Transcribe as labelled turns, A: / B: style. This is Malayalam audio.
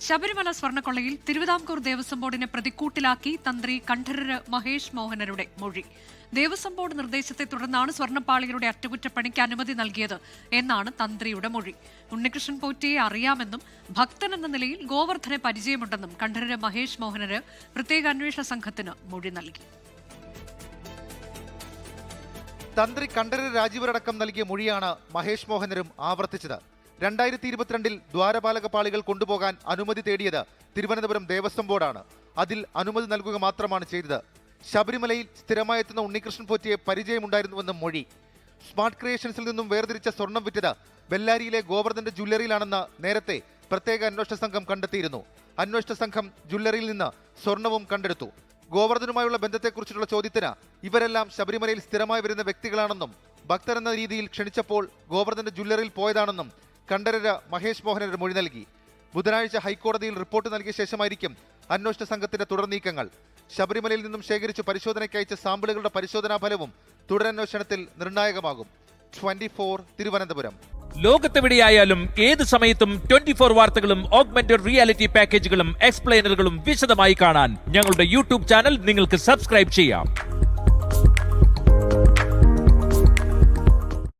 A: ശബരിമല സ്വർണ്ണക്കൊള്ളയിൽ തിരുവിതാംകൂർ ദേവസ്വം ബോർഡിനെ പ്രതിക്കൂട്ടിലാക്കി തന്ത്രി കണ്ഠരര് മഹേഷ് മോഹനരുടെ മൊഴി. ദേവസ്വം ബോർഡ് നിർദ്ദേശത്തെ തുടർന്നാണ് സ്വർണ്ണപ്പാളികളുടെ അറ്റകുറ്റപ്പണിക്ക് അനുമതി നൽകിയത് എന്നാണ് തന്ത്രിയുടെ മൊഴി. ഉണ്ണികൃഷ്ണൻ പോറ്റിയെ അറിയാമെന്നും ഭക്തൻ എന്ന നിലയിൽ ഗോവർദ്ധനെ പരിചയമുണ്ടെന്നും കണ്ഠരര് മഹേഷ് മോഹനര് പ്രത്യേക അന്വേഷണ സംഘത്തിന് മൊഴി നൽകി.
B: തന്ത്രി കണ്ഠരര് രാജീവരടക്കം നൽകിയ മൊഴിയാണ് മഹേഷ് മോഹനരും ആവർത്തിച്ചത്. 2022 ദ്വാരപാലക പാളികൾ കൊണ്ടുപോകാൻ അനുമതി തേടിയത് തിരുവനന്തപുരം ദേവസ്വം ബോർഡാണ്. അതിൽ അനുമതി നൽകുക മാത്രമാണ് ചെയ്തത്. ശബരിമലയിൽ സ്ഥിരമായി എത്തുന്ന ഉണ്ണികൃഷ്ണൻ പോറ്റിയെ പരിചയമുണ്ടായിരുന്നുവെന്നും മൊഴി. സ്മാർട്ട് ക്രിയേഷൻസിൽ നിന്നും വേർതിരിച്ച സ്വർണം വിറ്റത് ബെല്ലാരിയിലെ ഗോവർദ്ധന്റെ ജ്വല്ലറിയിലാണെന്ന് നേരത്തെ പ്രത്യേക അന്വേഷണ സംഘം കണ്ടെത്തിയിരുന്നു. അന്വേഷണ സംഘം ജ്വല്ലറിയിൽ നിന്ന് സ്വർണവും കണ്ടെടുത്തു. ഗോവർദ്ധനുമായുള്ള ബന്ധത്തെക്കുറിച്ചുള്ള ചോദ്യത്തിന് ഇവരെല്ലാം ശബരിമലയിൽ സ്ഥിരമായി വരുന്ന വ്യക്തികളാണെന്നും ഭക്തരെന്ന രീതിയിൽ ക്ഷണിച്ചപ്പോൾ ഗോവർദ്ധന്റെ ജ്വല്ലറിയിൽ പോയതാണെന്നും കണ്ഠരര് മഹേഷ് മോഹനര് മൊഴി നൽകി. ബുധനാഴ്ച ഹൈക്കോടതിയിൽ റിപ്പോർട്ട് നൽകിയ ശേഷമായിരിക്കും അന്വേഷണ സംഘത്തിന്റെ തുടർ നീക്കങ്ങൾ. ശബരിമലയിൽ നിന്നും ശേഖരിച്ച് പരിശോധനയ്ക്ക് അയച്ച സാമ്പിളുകളുടെ പരിശോധനാ ഫലവും തുടരന്വേഷണത്തിൽ നിർണായകമാകും. 24 തിരുവനന്തപുരം.
C: ലോകത്തെവിടെയായാലും ഏത് സമയത്തും 24 വാർത്തകളും ഓഗ്മെന്റഡ് റിയാലിറ്റി പാക്കേജുകളും എക്സ്പ്ലെയിനറുകളും വിശദമായി കാണാൻ ഞങ്ങളുടെ യൂട്യൂബ് ചാനൽ നിങ്ങൾക്ക് സബ്സ്ക്രൈബ് ചെയ്യാം.